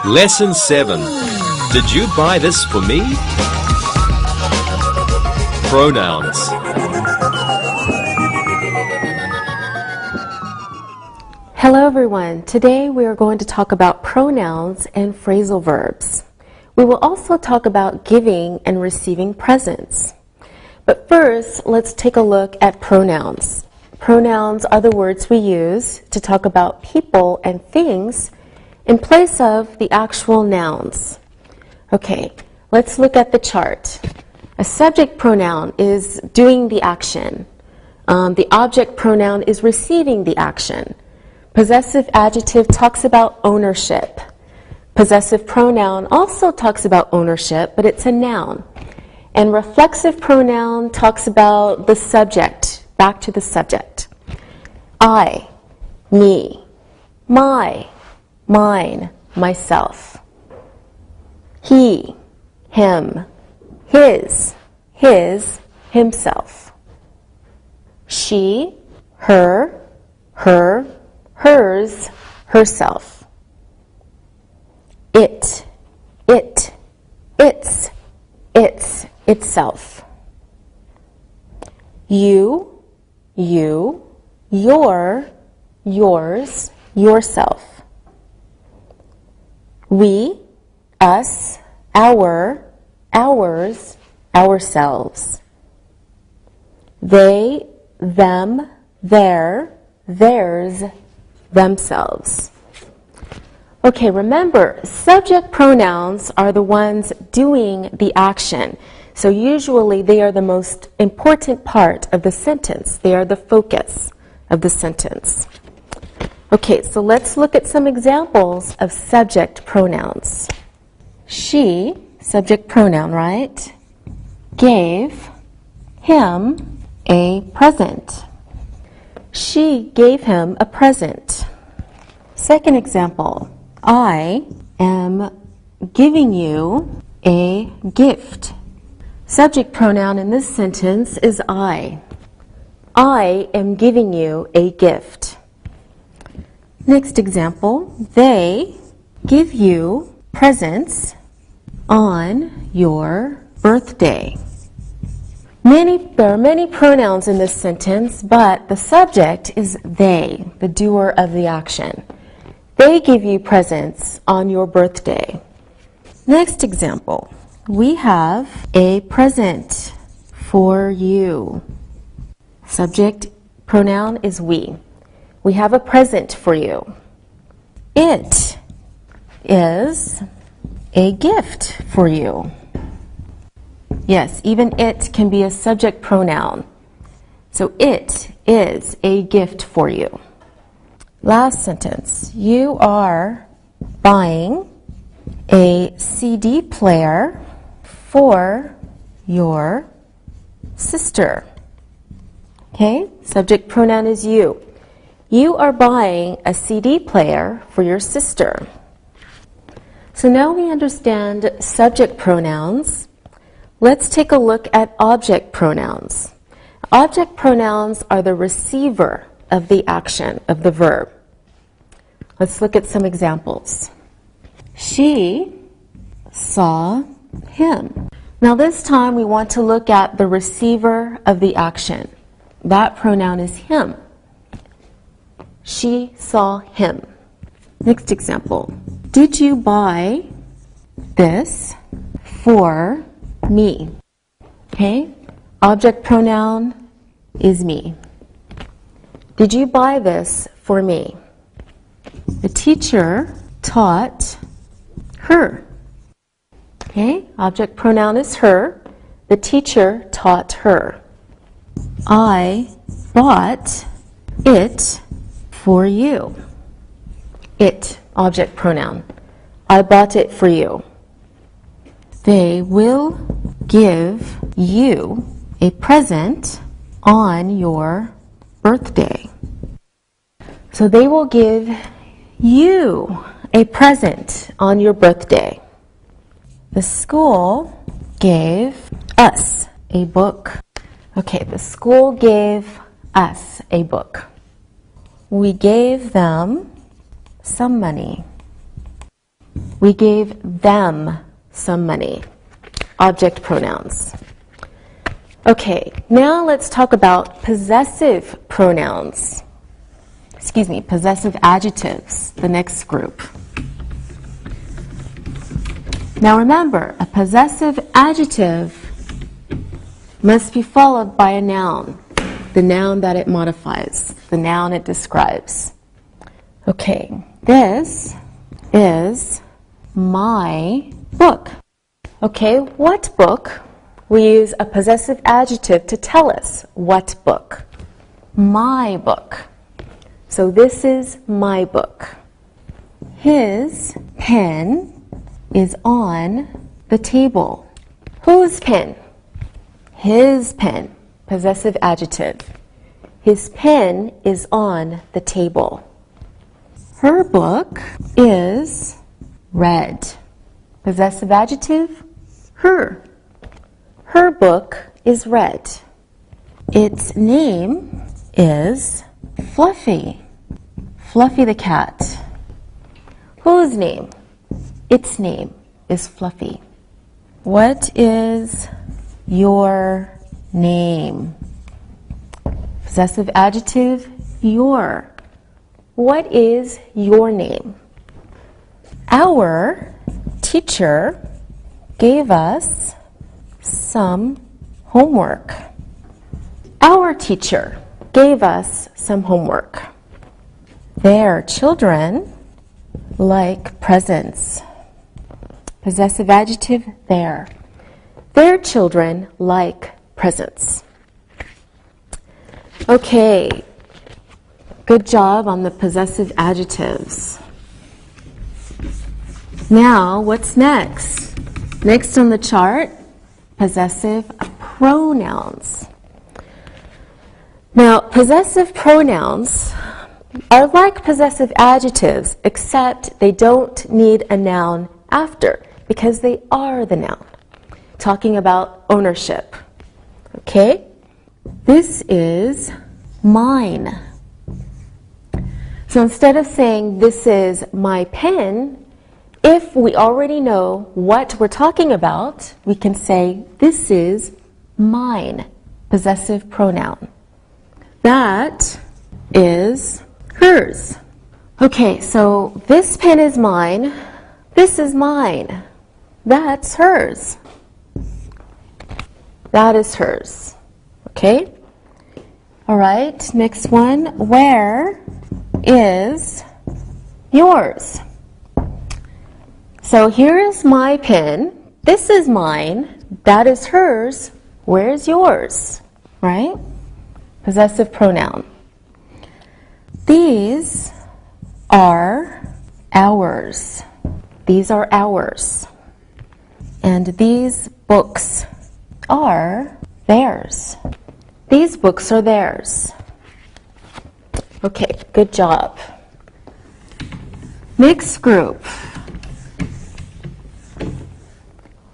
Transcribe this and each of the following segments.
Lesson 7. Did you buy this for me? Pronouns. Hello everyone. Today we are going to talk about pronouns and phrasal verbs. We will also talk about giving and receiving presents. But first, let's take a look at pronouns. Pronouns are the words we use to talk about people and things in place of the actual nouns. Okay, let's look at the chart. A subject pronoun is doing the action. The object pronoun is receiving the action. Possessive adjective talks about ownership. Possessive pronoun also talks about ownership, but it's a noun. And reflexive pronoun talks about the subject, back to the subject. I, me, my, mine, myself. He, him, his, himself. She, her, hers, herself. It, its, itself. You, your, yours, yourself. We, us, our, ours, ourselves. They, them, their, theirs, themselves. Okay, remember, subject pronouns are the ones doing the action. So usually they are the most important part of the sentence. They are the focus of the sentence. Okay, so let's look at some examples of subject pronouns. She, subject pronoun, right, gave him a present. She gave him a present. Second example, I am giving you a gift. Subject pronoun in this sentence is I. I am giving you a gift. Next example, they give you presents on your birthday. There are many pronouns in this sentence, but the subject is they, the doer of the action. They give you presents on your birthday. Next example, we have a present for you. Subject pronoun is we. We have a present for you. It is a gift for you. Yes, even it can be a subject pronoun. So it is a gift for you. Last sentence. You are buying a CD player for your sister. Okay, subject pronoun is you. You are buying a CD player for your sister. So now we understand subject pronouns. Let's take a look at object pronouns. Object pronouns are the receiver of the action, of the verb. Let's look at some examples. She saw him. Now this time we want to look at the receiver of the action. That pronoun is him. She saw him. Next example. Did you buy this for me? Okay, object pronoun is me. Did you buy this for me? The teacher taught her. Okay, object pronoun is her. The teacher taught her. I bought it for you. It, object pronoun. I bought it for you. They will give you a present on your birthday. So they will give you a present on your birthday. The school gave us a book. Okay, the school gave us a book. We gave them some money. We gave them some money. Object pronouns. Okay, now let's talk about possessive pronouns. Possessive adjectives, the next group. Now remember, a possessive adjective must be followed by a noun, the noun that it modifies, the noun it describes. Okay, this is my book. Okay, what book? We use a possessive adjective to tell us what book. My book. So this is my book. His pen is on the table. Whose pen? His pen. Possessive adjective. His pen is on the table. Her book is red. Possessive adjective, her. Her book is red. Its name is Fluffy. Fluffy the cat. Whose name? Its name is Fluffy. What is your name? Possessive adjective, your. What is your name? Our teacher gave us some homework. Our teacher gave us some homework. Their children like presents. Possessive adjective, their. Their children like presents. Okay, good job on the possessive adjectives. Now, what's next? Next on the chart, possessive pronouns. Now, possessive pronouns are like possessive adjectives, except they don't need a noun after, because they are the noun. Talking about ownership. Okay? This is mine. So instead of saying this is my pen, if we already know what we're talking about, we can say this is mine. Possessive pronoun. That is hers. Okay, so this pen is mine. This is mine. That's hers. That is hers. Okay? All right, next one. Where is yours? So here is my pen. This is mine. That is hers. Where's yours? Right? Possessive pronoun. These are ours. These are ours. And these books are theirs. These books are theirs. Okay, good job. Next group.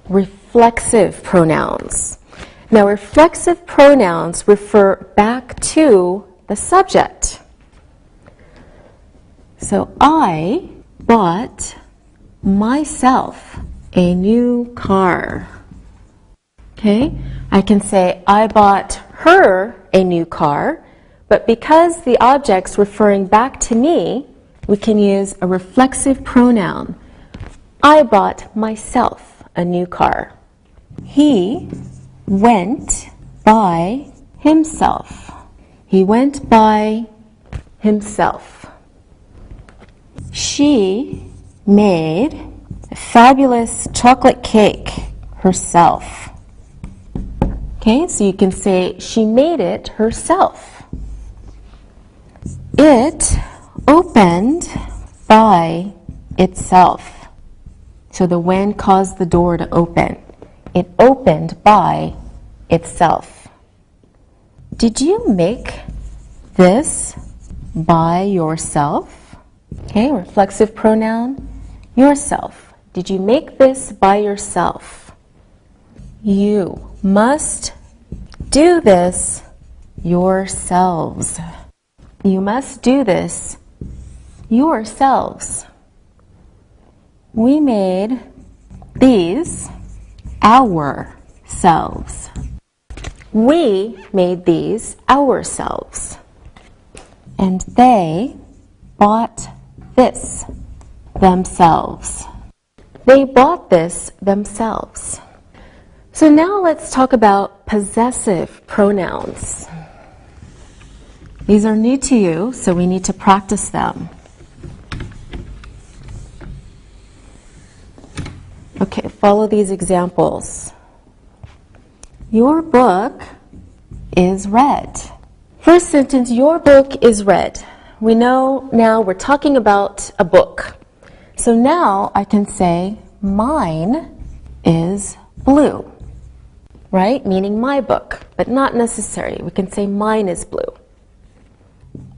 Reflexive pronouns. Now, reflexive pronouns refer back to the subject. So, I bought myself a new car. Okay, I can say I bought her a new car, but because the object's referring back to me, we can use a reflexive pronoun. I bought myself a new car. He went by himself. He went by himself. She made a fabulous chocolate cake herself. Okay, so you can say she made it herself. It opened by itself. So the when caused the door to open. It opened by itself. Did you make this by yourself? Okay, reflexive pronoun, yourself. Did you make this by yourself? You must do this yourselves. You must do this yourselves. We made these ourselves. We made these ourselves. And they bought this themselves. They bought this themselves. So now let's talk about possessive pronouns. These are new to you, so we need to practice them. Okay, follow these examples. Your book is red. First sentence, your book is red. We know now we're talking about a book. So now I can say mine is blue, right? Meaning my book, but not necessary. We can say mine is blue.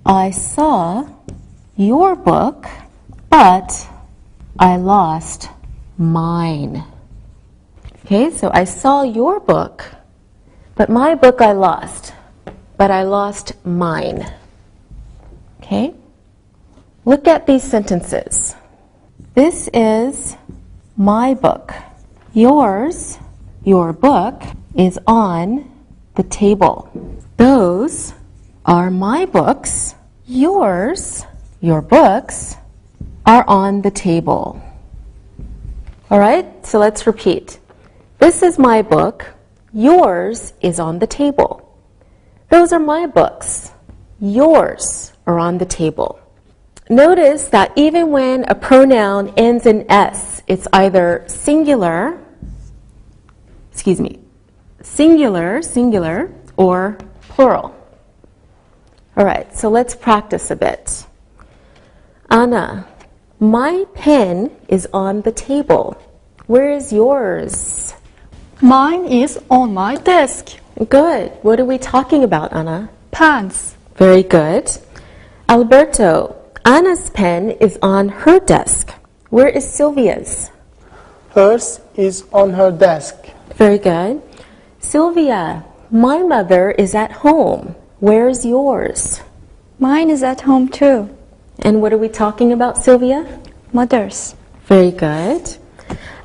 I saw your book, but I lost mine. Okay, so I saw your book, but my book I lost, but I lost mine. Okay, look at these sentences. This is my book. Yours, your book, is on the table. Those are my books. Yours, your books, are on the table. All right, so let's repeat. This is my book. Yours is on the table. Those are my books. Yours are on the table. Notice that even when a pronoun ends in S, it's either singular, or plural. All right, so let's practice a bit. Anna, my pen is on the table. Where is yours? Mine is on my desk. Good. What are we talking about, Anna? Pens. Very good. Alberto, Anna's pen is on her desk. Where is Sylvia's? Hers is on her desk. Very good. Sylvia, my mother is at home. Where's yours? Mine is at home too. And what are we talking about, Sylvia? Mother's. Very good.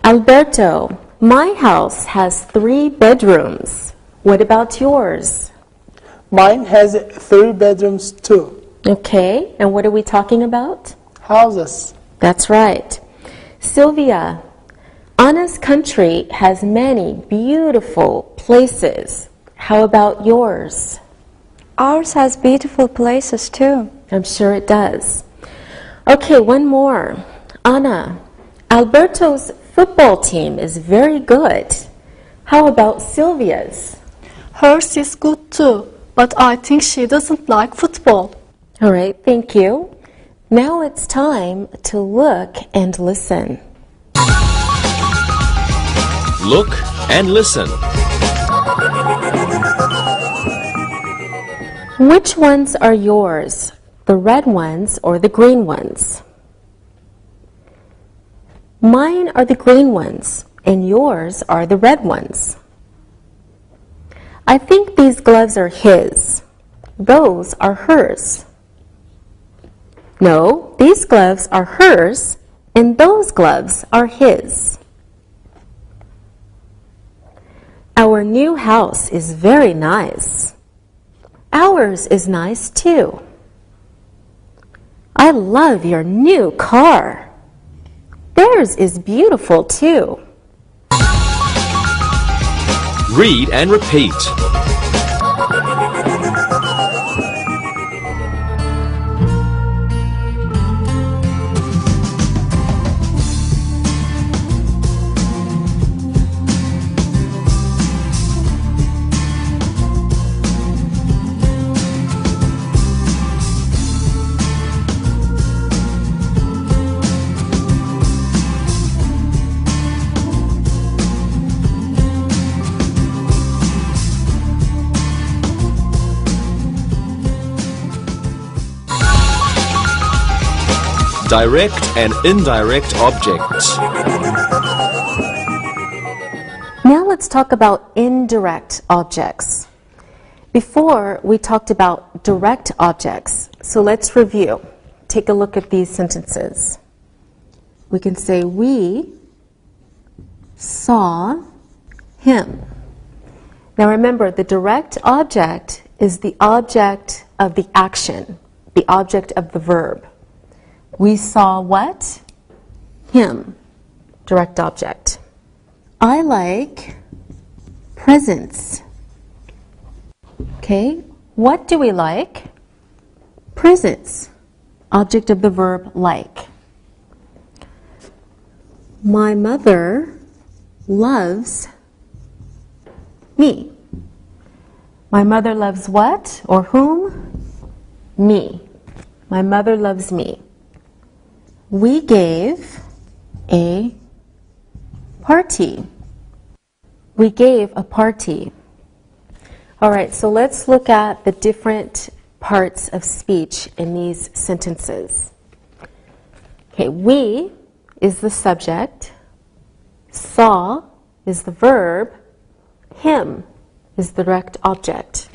Alberto, my house has 3 bedrooms. What about yours? Mine has 3 bedrooms too. Okay, and what are we talking about? Houses. That's right. Sylvia, Anna's country has many beautiful places. How about yours? Ours has beautiful places too. I'm sure it does. Okay, one more. Anna, Alberto's football team is very good. How about Sylvia's? Hers is good too, but I think she doesn't like football. All right, thank you. Now it's time to look and listen. Look and listen. Which ones are yours? The red ones or the green ones? Mine are the green ones, and yours are the red ones. I think these gloves are his. Those are hers. No, these gloves are hers, and those gloves are his. Our new house is very nice. Ours is nice too. I love your new car. Theirs is beautiful too. Read and repeat. Direct and indirect objects. Now let's talk about indirect objects. Before, we talked about direct objects. So let's review. Take a look at these sentences. we can say we saw him. Now remember, the direct object is the object of the action, the object of the verb. We saw what? Him. Direct object. I like presents. Okay, what do we like? Presents. Object of the verb like. My mother loves me. My mother loves what or whom? Me. My mother loves me. We gave a party. We gave a party. All right, so let's look at the different parts of speech in these sentences. Okay, we is the subject, saw is the verb, him is the direct object.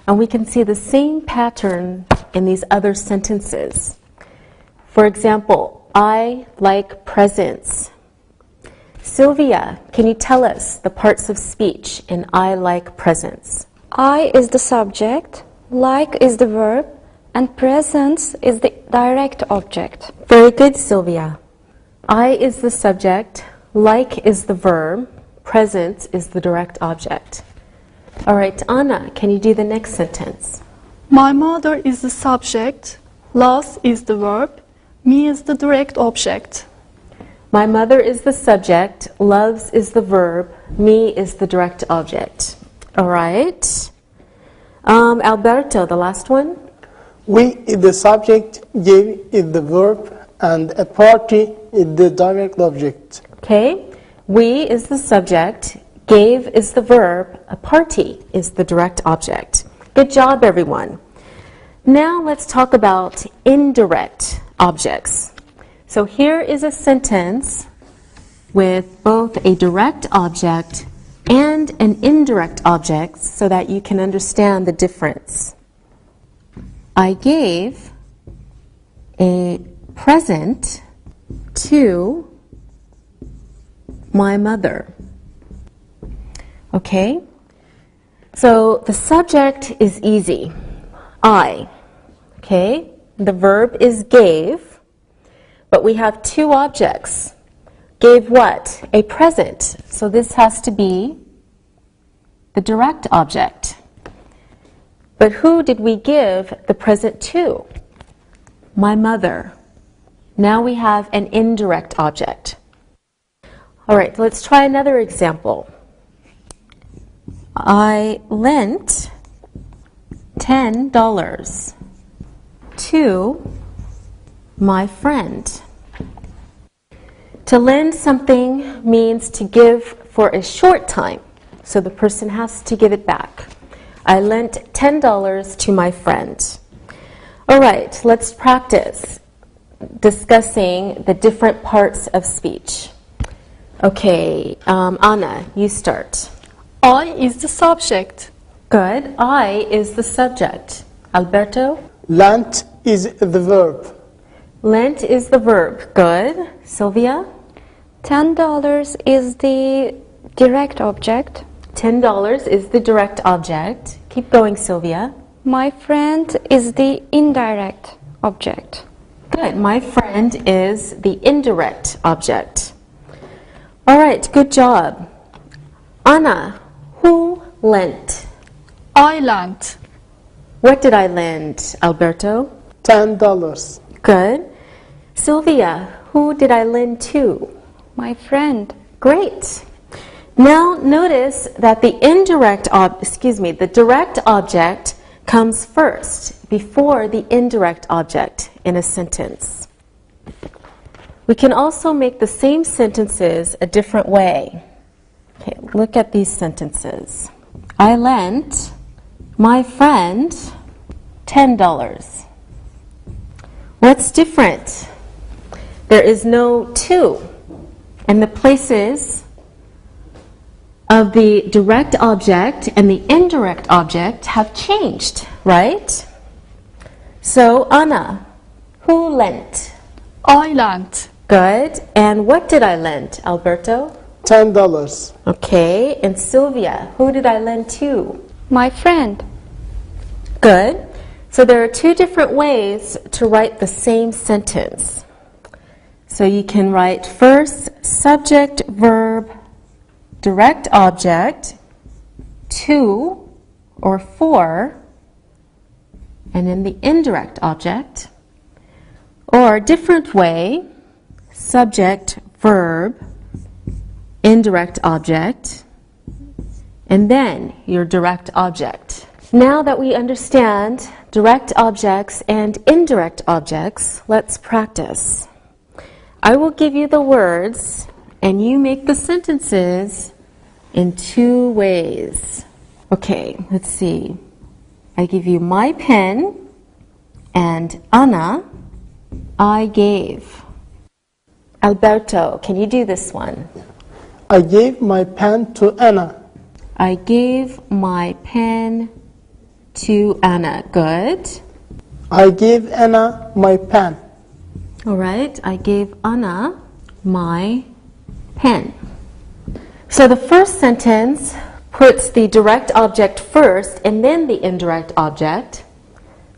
And we can see the same pattern in these other sentences. For example, I like presents. Sylvia, can you tell us the parts of speech in I like presents? I is the subject, like is the verb, and presents is the direct object. Very good, Sylvia. I is the subject, like is the verb, presents is the direct object. All right, Anna, can you do the next sentence? My mother is the subject, loves is the verb, me is the direct object. My mother is the subject, loves is the verb, me is the direct object. All right. Alberto, the last one. We is the subject, give is the verb, and a party is the direct object. Okay. We is the subject, gave is the verb, a party is the direct object. Good job, everyone. Now let's talk about indirect objects. So here is a sentence with both a direct object and an indirect object so that you can understand the difference. I gave a present to my mother. Okay? So the subject is easy. I. Okay? The verb is gave. But we have two objects. Gave what? A present. So this has to be the direct object. But who did we give the present to? My mother. Now we have an indirect object. All right, let's try another example. I lent $10 to my friend. To lend something means to give for a short time, so the person has to give it back. I lent $10 to my friend. All right, let's practice discussing the different parts of speech. Okay, Anna, you start. I is the subject. Good. I is the subject. Alberto? Lent is the verb. Lent is the verb. Good. Sylvia? $10 is the direct object. $10 is the direct object. Keep going, Sylvia. My friend is the indirect object. Good. My friend is the indirect object. All right, good job. Anna, who lent? I lent. What did I lend, Alberto? $10. Good. Sylvia, who did I lend to? My friend. Great. Now notice that the the direct object comes first before the indirect object in a sentence. We can also make the same sentences a different way. Okay, look at these sentences. I lent my friend $10. What's different? There is no to, and the places of the direct object and the indirect object have changed, right? So, Anna, who lent? I lent. Good. And what did I lend, Alberto? $10. Okay. And Sylvia, who did I lend to? My friend. Good. So there are two different ways to write the same sentence. So you can write first subject, verb, direct object, to or for, and then the indirect object. Or a different way, subject, verb, indirect object, and then your direct object. Now that we understand direct objects and indirect objects, let's practice. I will give you the words, and you make the sentences in two ways. Okay, let's see. I give you my pen, and Anna, I gave. Alberto, can you do this one? I gave my pen to Anna. I gave my pen to Anna. Good. I gave Anna my pen. All right, I gave Anna my pen. So the first sentence puts the direct object first and then the indirect object.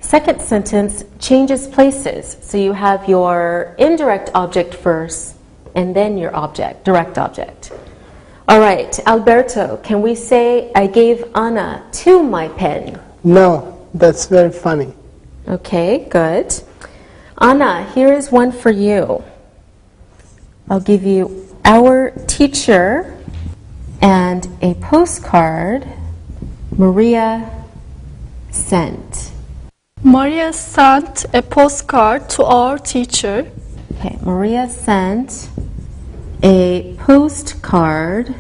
Second sentence changes places. So you have your indirect object first and then your object, direct object. All right, Alberto, can we say I gave Anna to my pen? No, that's very funny. Okay, good. Anna, here is one for you. I'll give you our teacher and a postcard Maria sent. Maria sent a postcard to our teacher. Okay, Maria sent a postcard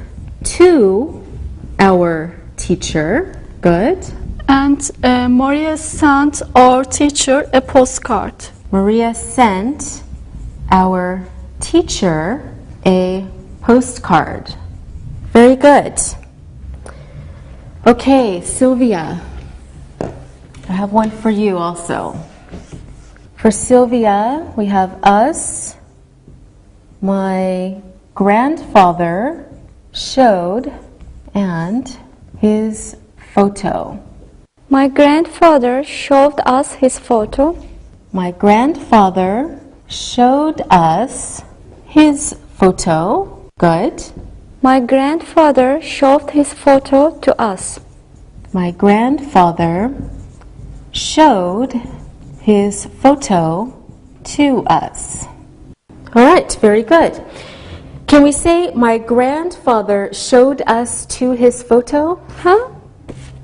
to our teacher. Good. And Maria sent our teacher a postcard. Maria sent our teacher a postcard. Very good. Okay, Sylvia, I have one for you also. For Sylvia, we have us. My grandfather showed and his photo. My grandfather showed us his photo. My grandfather showed us his photo. Good. My grandfather showed his photo to us. My grandfather showed his photo to us. All right, very good. Can we say my grandfather showed us to his photo? Huh?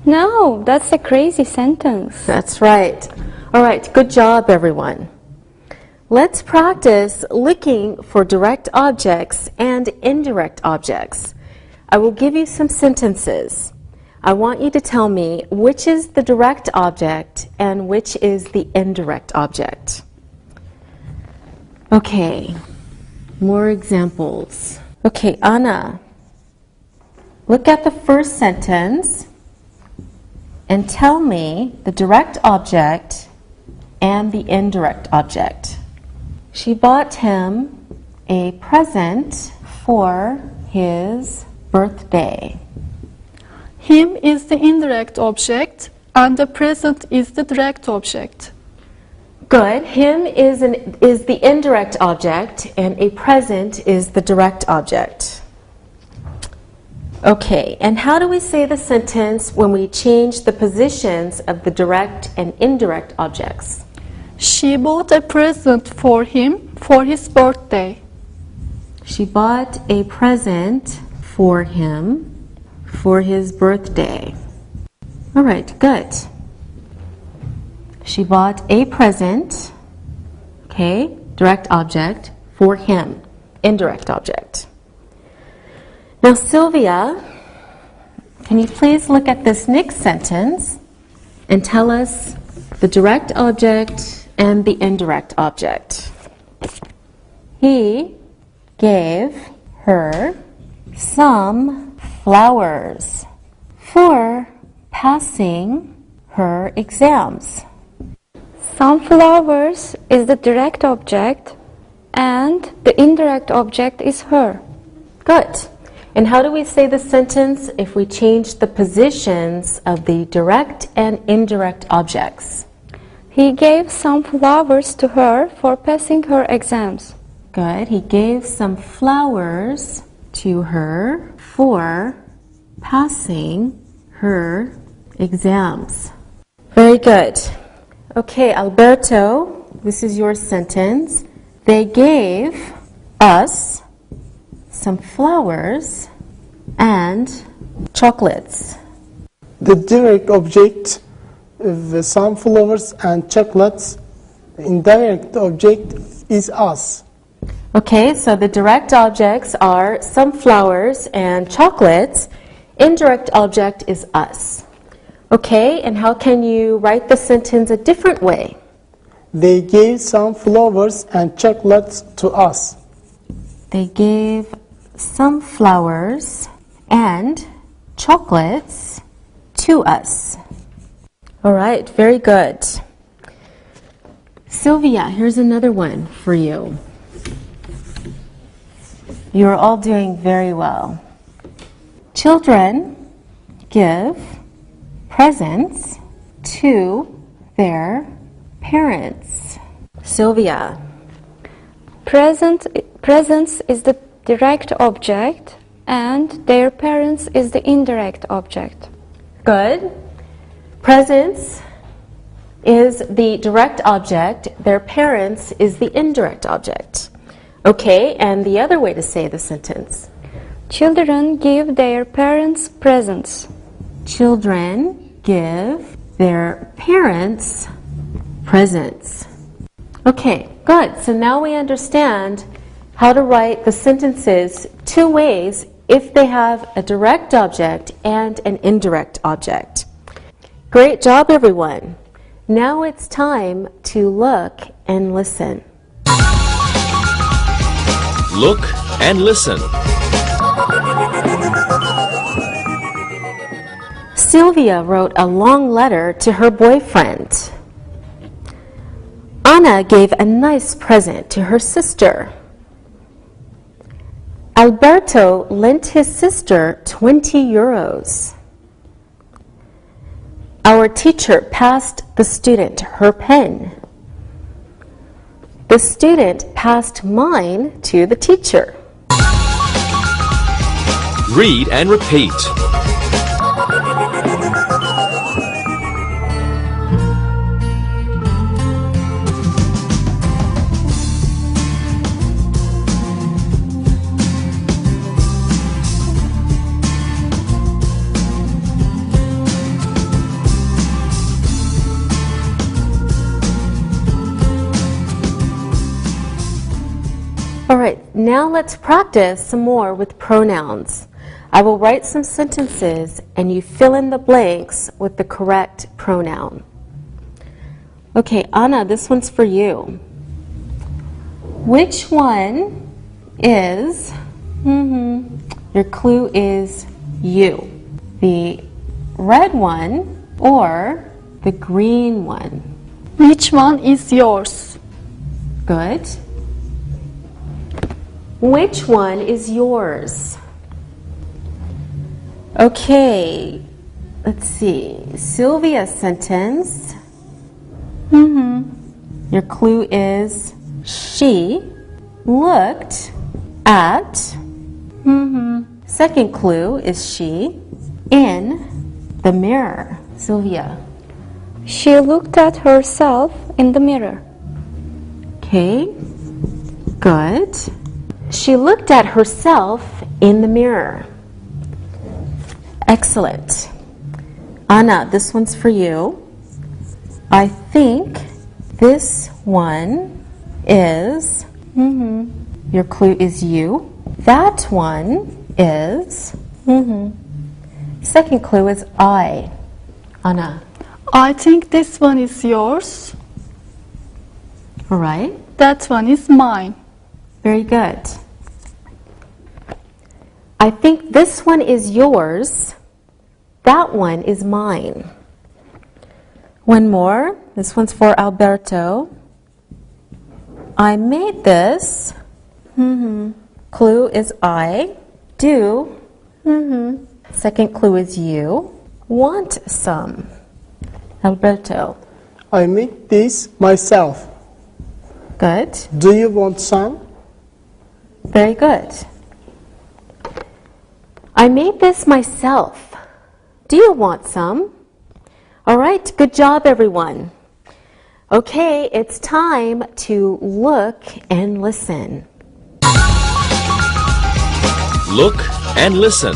No, that's a crazy sentence. That's right. All right, good job, everyone. Let's practice looking for direct objects and indirect objects. I will give you some sentences. I want you to tell me which is the direct object and which is the indirect object. Okay, more examples. Okay, Anna, look at the first sentence and tell me the direct object and the indirect object. She bought him a present for his birthday. Him is the indirect object and the present is the direct object. Good. Him is the indirect object and a present is the direct object. Okay, and how do we say the sentence when we change the positions of the direct and indirect objects? She bought a present for him for his birthday. She bought a present for him for his birthday. All right, good. She bought a present, okay, direct object, for him, indirect object. Now, Sylvia, can you please look at this next sentence and tell us the direct object and the indirect object? He gave her some flowers for passing her exams. Some flowers is the direct object and the indirect object is her. Good. And how do we say the sentence if we change the positions of the direct and indirect objects? He gave some flowers to her for passing her exams. Good. He gave some flowers to her for passing her exams. Very good. Okay, Alberto, this is your sentence. They gave us some flowers and chocolates. The direct object of some flowers and chocolates, the indirect object is us. Okay, so the direct objects are some flowers and chocolates. Indirect object is us. Okay, and how can you write the sentence a different way? They gave some flowers and chocolates to us. They gave some flowers and chocolates to us. All right, very good. Sylvia, here's another one for you. You're all doing very well. Children give presents to their parents. Sylvia. Presents is the direct object and their parents is the indirect object. Good. Presents is the direct object. Their parents is the indirect object. Okay, and the other way to say the sentence. Children give their parents presents. Children give their parents presents. Okay, good. So now we understand how to write the sentences two ways if they have a direct object and an indirect object. Great job, everyone. Now it's time to look and listen. Look and listen. Sylvia wrote a long letter to her boyfriend. Anna gave a nice present to her sister. Alberto lent his sister 20 euros. Our teacher passed the student her pen. The student passed mine to the teacher. Read and repeat. All right, now let's practice some more with pronouns. I will write some sentences and you fill in the blanks with the correct pronoun. Okay, Anna, this one's for you. Which one is, your clue is you. The red one or the green one? Which one is yours? Good. Which one is yours? Okay, let's see. Sylvia's sentence. Your clue is she looked at. Second clue is she in the mirror. Sylvia. She looked at herself in the mirror. Okay, good. She looked at herself in the mirror. Excellent. Anna, this one's for you. I think this one is, your clue is you. That one is, second clue is I. Anna. I think this one is yours. All right. That one is mine. Very good. I think this one is yours. That one is mine. One more. This one's for Alberto. I made this. Clue is I. Do. Second clue is you. Want some. Alberto. I made this myself. Good. Do you want some? Very good. I made this myself. Do you want some? All right, good job, everyone. Okay, it's time to look and listen. Look and listen.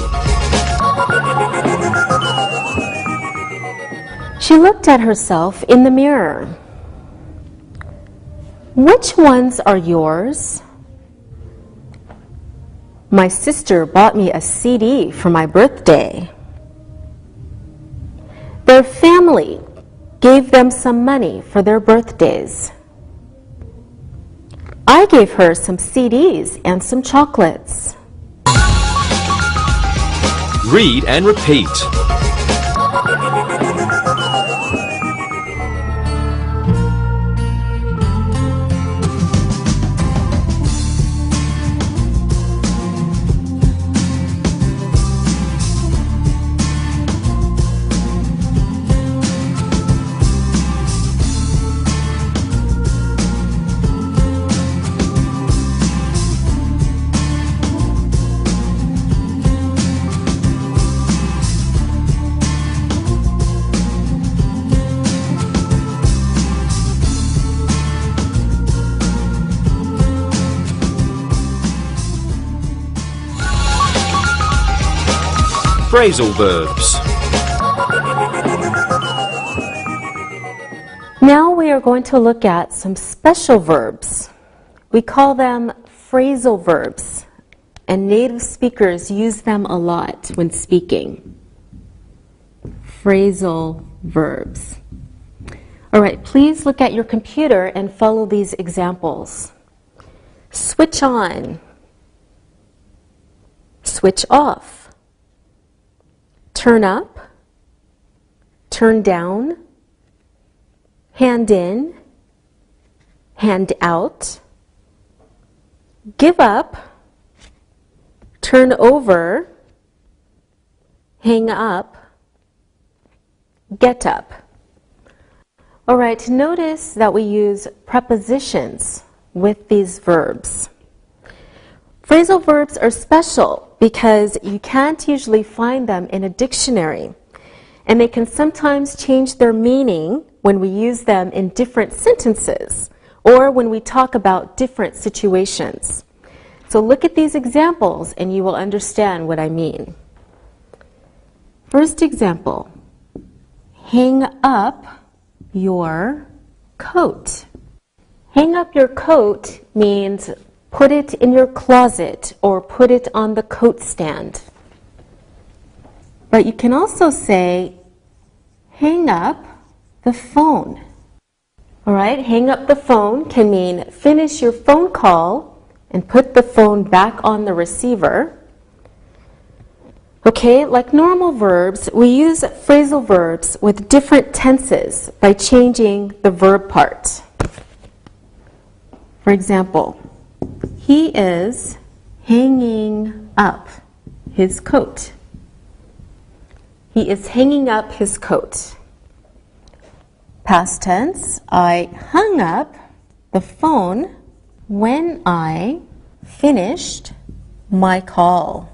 She looked at herself in the mirror. Which ones are yours? My sister bought me a CD for my birthday. Their family gave them some money for their birthdays. I gave her some CDs and some chocolates. Read and repeat. Phrasal verbs. Now we are going to look at some special verbs. We call them phrasal verbs, and native speakers use them a lot when speaking. Phrasal verbs. All right, please look at your computer and follow these examples. Switch on. Switch off. Turn up, turn down, hand in, hand out, give up, turn over, hang up, get up. All right, notice that we use prepositions with these verbs. Phrasal verbs are special because you can't usually find them in a dictionary, and they can sometimes change their meaning when we use them in different sentences or when we talk about different situations. So look at these examples and you will understand what I mean. First example, hang up your coat. Hang up your coat means put it in your closet or put it on the coat stand. But you can also say, hang up the phone. All right, hang up the phone can mean finish your phone call and put the phone back on the receiver. Okay, like normal verbs, we use phrasal verbs with different tenses by changing the verb part. For example, he is hanging up his coat. He is hanging up his coat. Past tense, I hung up the phone when I finished my call.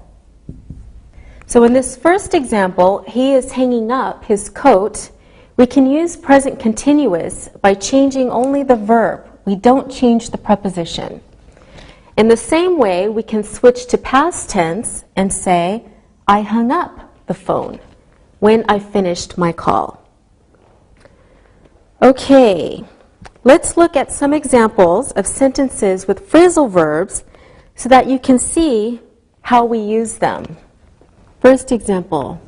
So in this first example, he is hanging up his coat. We can use present continuous by changing only the verb. We don't change the preposition. In the same way, we can switch to past tense and say, I hung up the phone when I finished my call. Okay, let's look at some examples of sentences with phrasal verbs so that you can see how we use them. First example,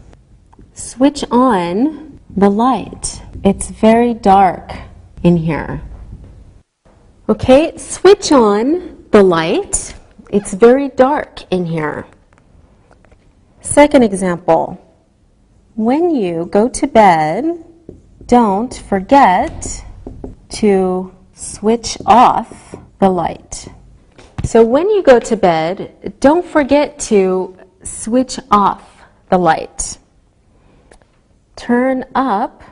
switch on the light. It's very dark in here. Okay, switch on the light. It's very dark in here. Second example, when you go to bed, don't forget to switch off the light. So when you go to bed, don't forget to switch off the light. Turn up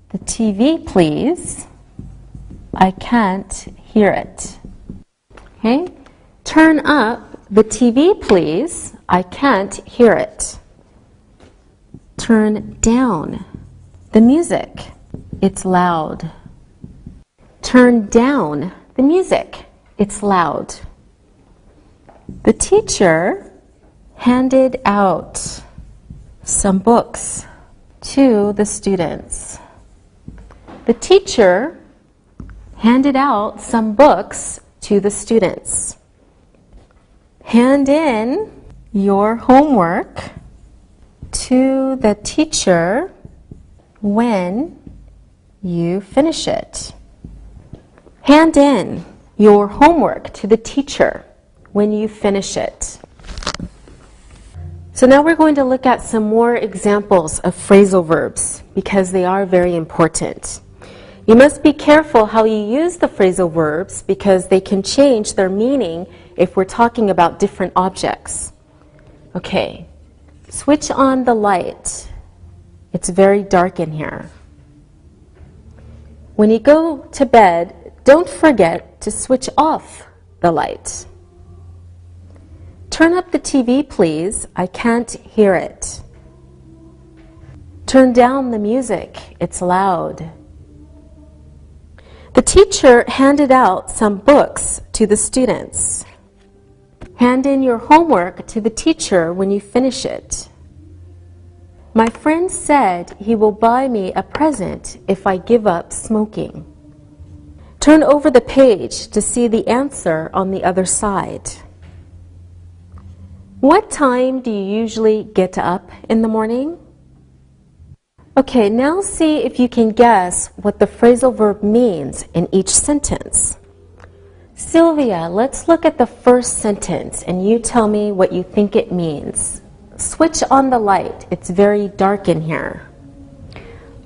the TV, please. I can't hear it. Okay? Turn up the TV, please. I can't hear it. Turn down the music. It's loud. Turn down the music. It's loud. The teacher handed out some books to the students. The teacher handed out some books to the students. Hand in your homework to the teacher when you finish it. Hand in your homework to the teacher when you finish it. So now we're going to look at some more examples of phrasal verbs because they are very important. You must be careful how you use the phrasal verbs because they can change their meaning if we're talking about different objects. Okay, switch on the light. It's very dark in here. When you go to bed, don't forget to switch off the light. Turn up the TV, please. I can't hear it. Turn down the music. It's loud. The teacher handed out some books to the students. Hand in your homework to the teacher when you finish it. My friend said he will buy me a present if I give up smoking. Turn over the page to see the answer on the other side. What time do you usually get up in the morning? Okay, now see if you can guess what the phrasal verb means in each sentence. Sylvia, let's look at the first sentence and you tell me what you think it means. Switch on the light. It's very dark in here.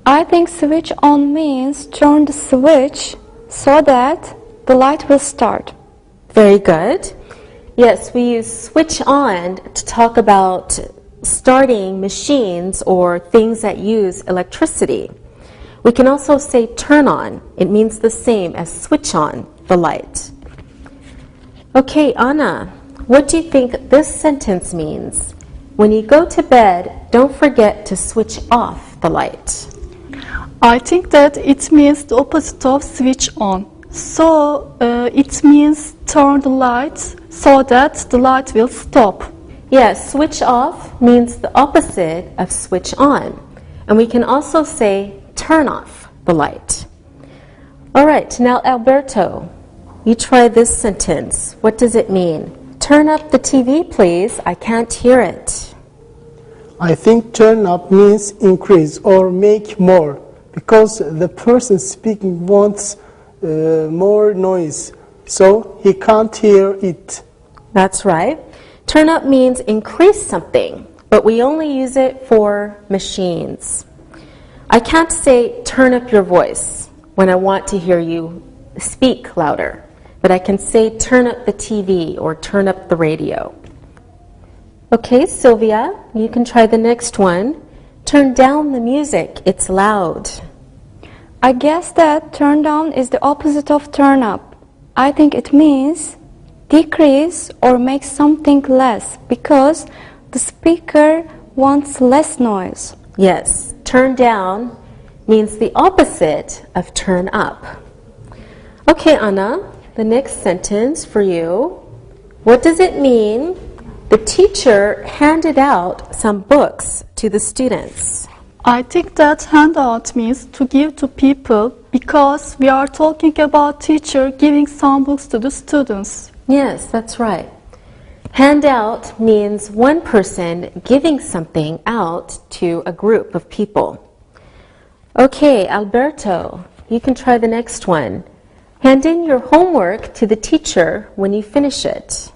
I think switch on means turn the switch so that the light will start. Very good. Yes, we use switch on to talk about starting machines or things that use electricity. We can also say turn on. It means the same as switch on the light. Okay, Anna, what do you think this sentence means? When you go to bed, don't forget to switch off the light. I think that it means the opposite of switch on. So it means turn the light so that the light will stop. Yes, switch off means the opposite of switch on. And we can also say turn off the light. All right, now Alberto, you try this sentence. What does it mean? Turn up the TV, please. I can't hear it. I think turn up means increase or make more because the person speaking wants more noise, so he can't hear it. That's right. Turn up means increase something, but we only use it for machines. I can't say turn up your voice when I want to hear you speak louder, but I can say turn up the TV or turn up the radio. Okay, Sylvia, you can try the next one. Turn down the music, it's loud. I guess that turn down is the opposite of turn up. I think it means decrease or make something less because the speaker wants less noise. Yes, turn down means the opposite of turn up. Okay, Anna, the next sentence for you. What does it mean? The teacher handed out some books to the students. I think that handout means to give to people because we are talking about teacher giving some books to the students. Yes, that's right. Handout means one person giving something out to a group of people. Okay, Alberto, you can try the next one. Hand in your homework to the teacher when you finish it.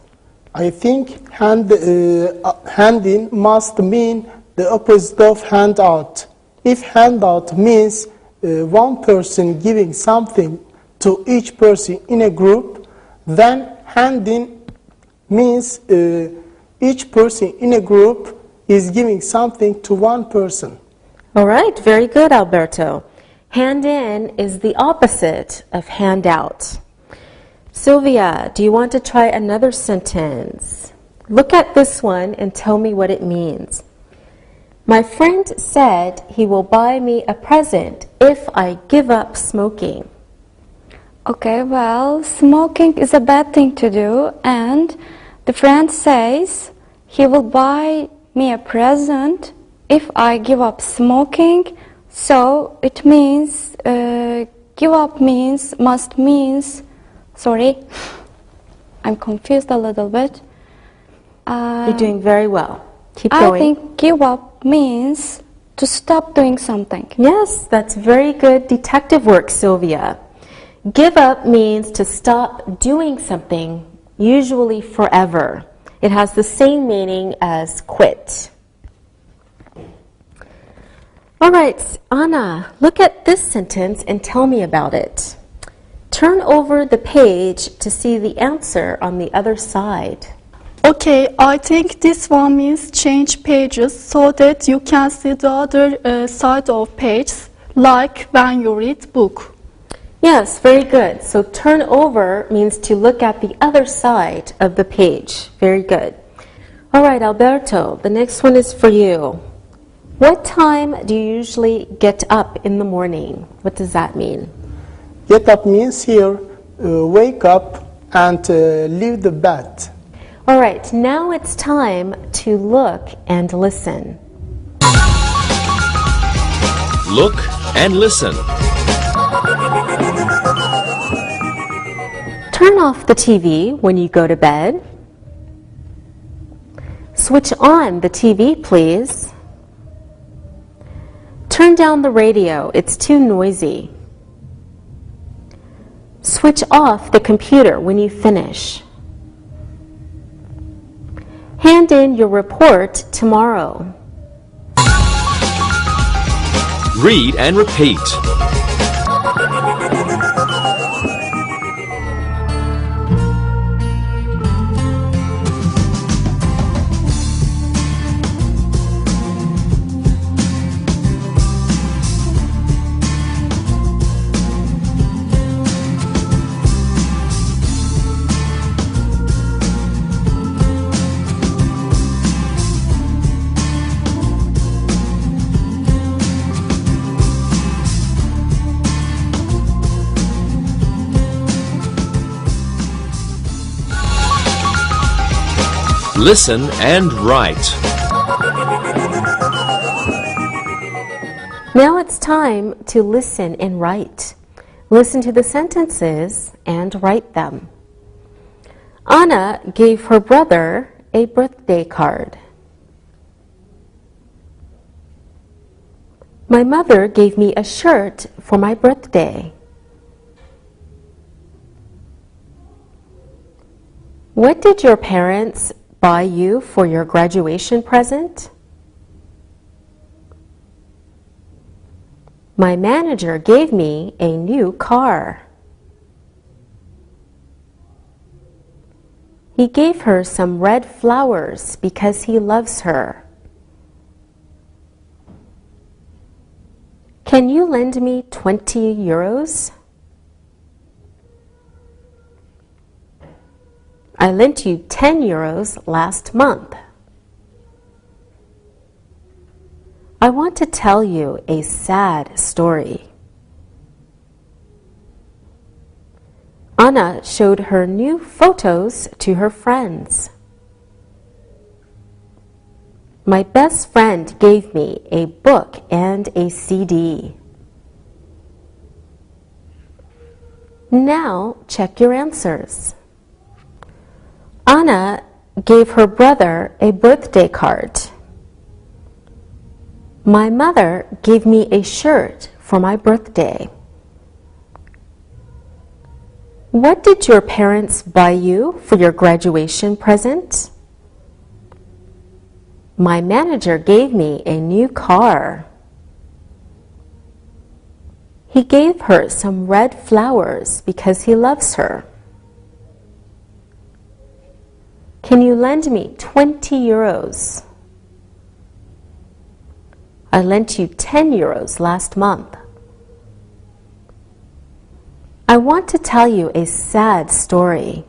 I think hand in must mean the opposite of handout. If handout means one person giving something to each person in a group, Then handing means each person in a group is giving something to one person. All right, very good, Alberto. Hand in is the opposite of hand out. Sylvia, do you want to try another sentence? Look at this one and tell me what it means. My friend said he will buy me a present if I give up smoking. Okay, well, smoking is a bad thing to do, and the friend says he will buy me a present if I give up smoking. So it means, give up means, sorry, I'm confused a little bit. You're doing very well. Keep I going. think give up means to stop doing something. Yes, that's very good detective work, Sylvia. Give up means to stop doing something, usually forever. It has the same meaning as quit. All right, Anna, look at this sentence and tell me about it. Turn over the page to see the answer on the other side. Okay, I think this one means change pages so that you can see the other side of page, like when you read book. Yes, very good. So turn over means to look at the other side of the page. Very good. All right, Alberto, the next one is for you. What time do you usually get up in the morning? What does that mean? Get up means here, wake up and leave the bed. All right, now it's time to look and listen. Look and listen. Turn off the TV when you go to bed. Switch on the TV, please. Turn down the radio, it's too noisy. Switch off the computer when you finish. Hand in your report tomorrow. Read and repeat. Listen and write. Now it's time to listen and write. Listen to the sentences and write them. Anna gave her brother a birthday card. My mother gave me a shirt for my birthday. What did your parents buy you for your graduation present? My manager gave me a new car. He gave her some red flowers because he loves her. Can you lend me 20 euros? I lent you 10 euros last month. I want to tell you a sad story. Anna showed her new photos to her friends. My best friend gave me a book and a CD. Now check your answers. Anna gave her brother a birthday card. My mother gave me a shirt for my birthday. What did your parents buy you for your graduation present? My manager gave me a new car. He gave her some red flowers because he loves her. Can you lend me 20 euros? I lent you 10 euros last month. I want to tell you a sad story.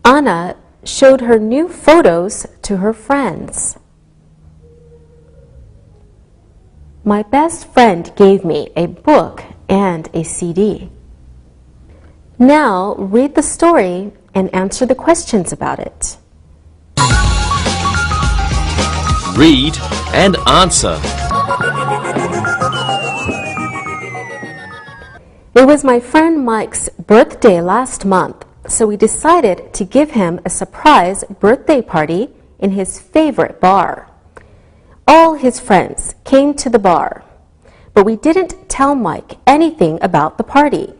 Anna showed her new photos to her friends. My best friend gave me a book and a CD. Now read the story and answer the questions about it. Read and answer. It was my friend Mike's birthday last month, so we decided to give him a surprise birthday party in his favorite bar. All his friends came to the bar, but we didn't tell Mike anything about the party.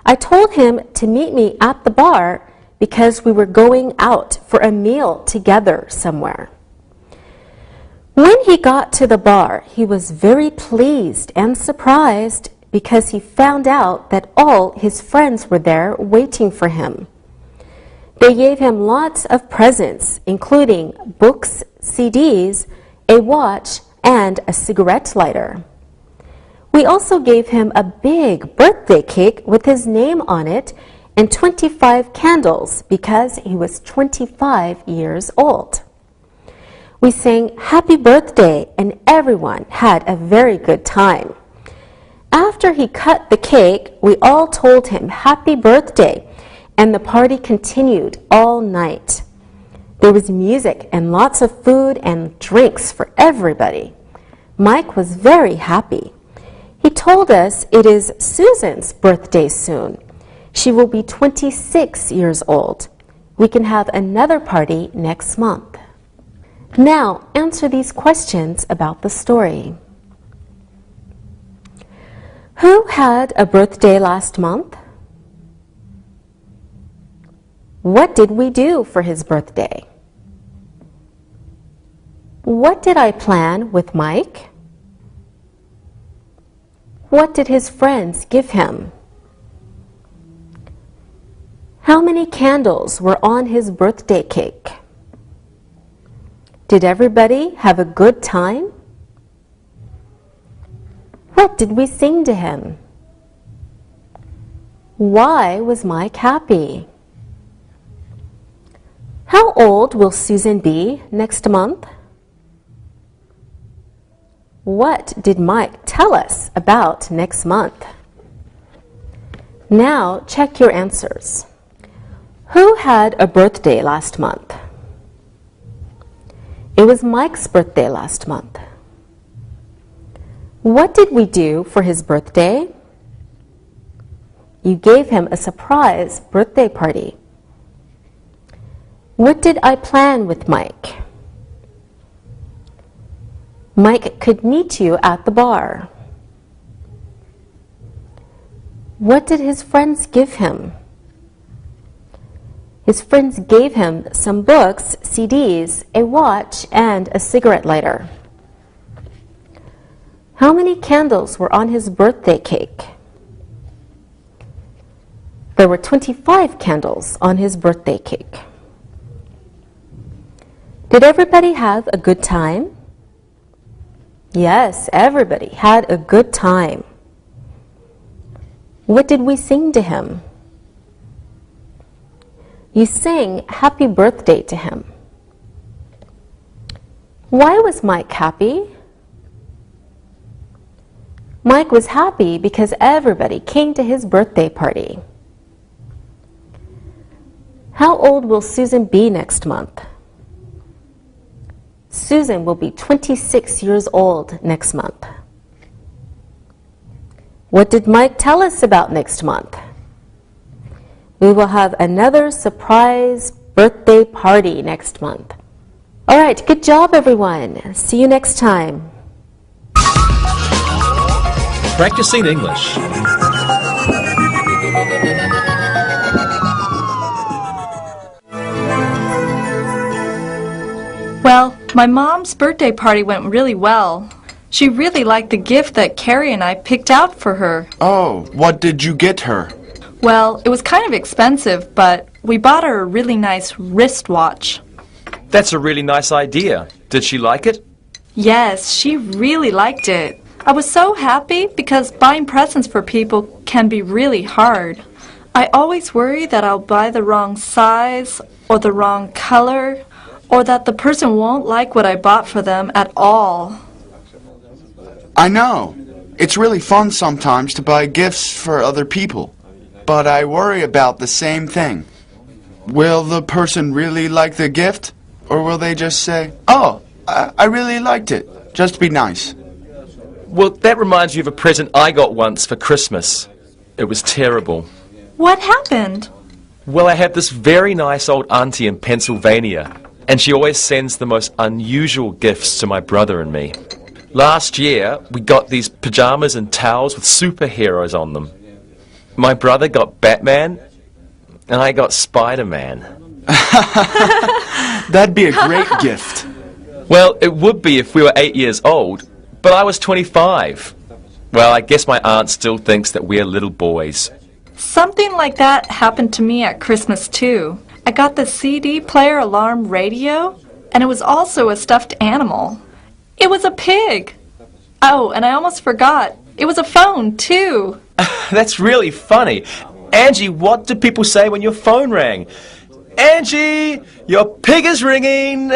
I told him to meet me at the bar because we were going out for a meal together somewhere. When he got to the bar, he was very pleased and surprised because he found out that all his friends were there waiting for him. They gave him lots of presents, including books, CDs, a watch, and a cigarette lighter. We also gave him a big birthday cake with his name on it and 25 candles because he was 25 years old. We sang happy birthday and everyone had a very good time. After he cut the cake, we all told him happy birthday and the party continued all night. There was music and lots of food and drinks for everybody. Mike was very happy. He told us it is Susan's birthday soon. She will be 26 years old. We can have another party next month. Now answer these questions about the story. Who had a birthday last month? What did we do for his birthday? What did I plan with Mike? What did his friends give him? How many candles were on his birthday cake? Did everybody have a good time? What did we sing to him? Why was Mike happy? How old will Susan be next month? What did Mike tell us about next month? Now check your answers. Who had a birthday last month? It was Mike's birthday last month. What did we do for his birthday? You gave him a surprise birthday party. What did I plan with Mike? Mike could meet you at the bar. What did his friends give him? His friends gave him some books, CDs, a watch, and a cigarette lighter. How many candles were on his birthday cake? There were 25 candles on his birthday cake. Did everybody have a good time? Yes, everybody had a good time. What did we sing to him? You sang happy birthday to him. Why was Mike happy? Mike was happy because everybody came to his birthday party. How old will Susan be next month? Susan will be 26 years old next month. What did Mike tell us about next month? We will have another surprise birthday party next month. All right, good job, everyone. See you next time. Practicing English. Well, my mom's birthday party went really well. She really liked the gift that Carrie and I picked out for her. Oh, what did you get her? Well, it was kind of expensive, but we bought her a really nice wristwatch. That's a really nice idea. Did she like it? Yes, she really liked it. I was so happy because buying presents for people can be really hard. I always worry that I'll buy the wrong size or the wrong color or that the person won't like what I bought for them at all. I know. It's really fun sometimes to buy gifts for other people, but I worry about the same thing. Will the person really like the gift, or will they just say, "Oh, I really liked it. Just be nice"? Well, that reminds me of a present I got once for Christmas. It was terrible. What happened? Well, I have this very nice old auntie in Pennsylvania, and she always sends the most unusual gifts to my brother and me. Last year, we got these pajamas and towels with superheroes on them. My brother got Batman, and I got Spider-Man. That'd be a great gift. Well, it would be if we were 8 years old, but I was 25. Well, I guess my aunt still thinks that we're little boys. Something like that happened to me at Christmas, too. I got the CD player alarm radio, and it was also a stuffed animal. It was a pig. Oh, and I almost forgot. It was a phone, too. That's really funny. Angie, what did people say when your phone rang? Angie, your pig is ringing.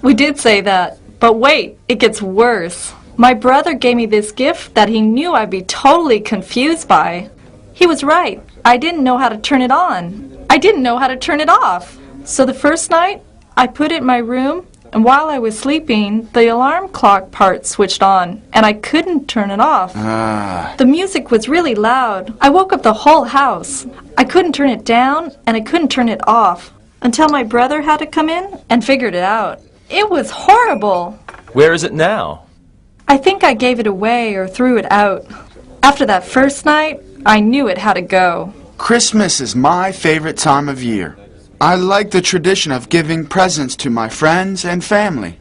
We did say that. But wait, it gets worse. My brother gave me this gift that he knew I'd be totally confused by. He was right. I didn't know how to turn it on. I didn't know how to turn it off. So the first night, I put it in my room, and while I was sleeping, the alarm clock part switched on, and I couldn't turn it off. The music was really loud. I woke up the whole house. I couldn't turn it down, and I couldn't turn it off, until my brother had to come in and figured it out. It was horrible. Where is it now? I think I gave it away or threw it out. After that first night, I knew it had to go. Christmas is my favorite time of year. I like the tradition of giving presents to my friends and family.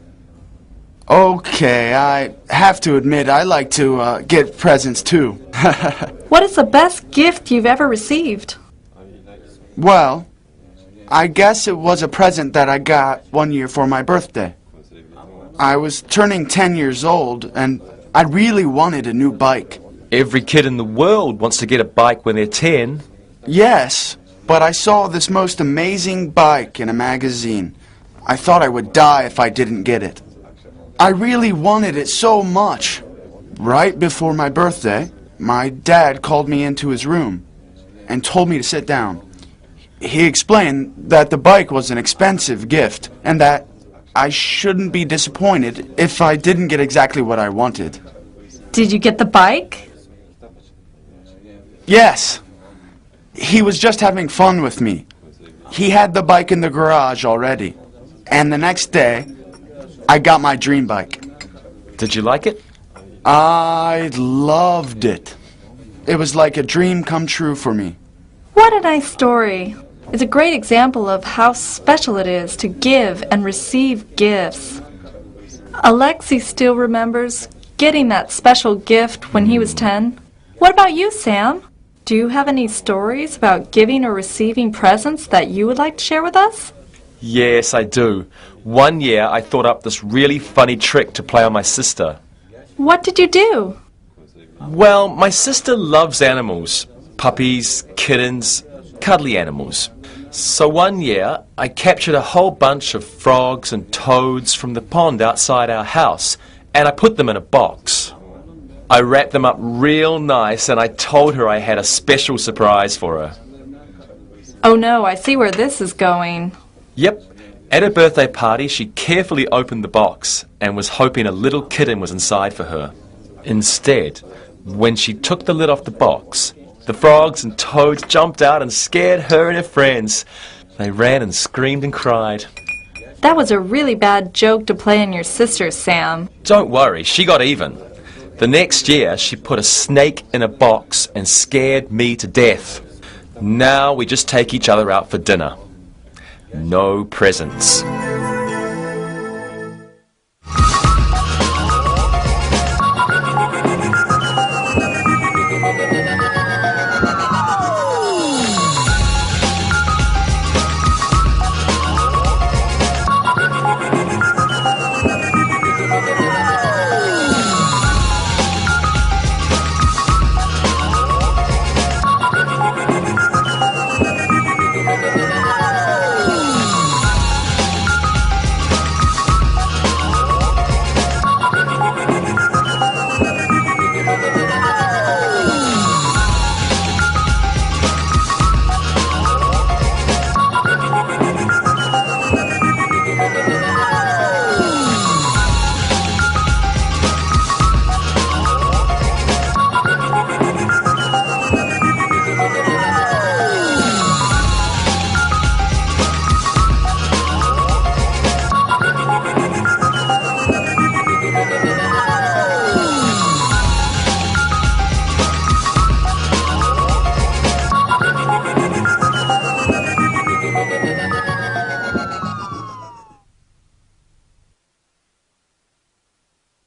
Okay, I have to admit I like to get presents too. What is the best gift you've ever received? Well, I guess it was a present that I got one year for my birthday. I was turning 10 years old and I really wanted a new bike. Every kid in the world wants to get a bike when they're 10. Yes, but I saw this most amazing bike in a magazine. I thought I would die if I didn't get it. I really wanted it so much. Right before my birthday, my dad called me into his room and told me to sit down. He explained that the bike was an expensive gift and that I shouldn't be disappointed if I didn't get exactly what I wanted. Did you get the bike? Yes. He was just having fun with me. He had the bike in the garage already. And the next day, I got my dream bike. Did you like it? I loved it. It was like a dream come true for me. What a nice story. It's a great example of how special it is to give and receive gifts. Alexi still remembers getting that special gift when he was 10. What about you, Sam? Do you have any stories about giving or receiving presents that you would like to share with us? Yes, I do. One year I thought up this really funny trick to play on my sister. What did you do? Well, my sister loves animals. Puppies, kittens, cuddly animals. So one year I captured a whole bunch of frogs and toads from the pond outside our house and I put them in a box. I wrapped them up real nice and I told her I had a special surprise for her. Oh no, I see where this is going. Yep. At her birthday party, she carefully opened the box and was hoping a little kitten was inside for her. Instead, when she took the lid off the box, the frogs and toads jumped out and scared her and her friends. They ran and screamed and cried. That was a really bad joke to play on your sister, Sam. Don't worry, she got even. The next year, she put a snake in a box and scared me to death. Now we just take each other out for dinner. No presents.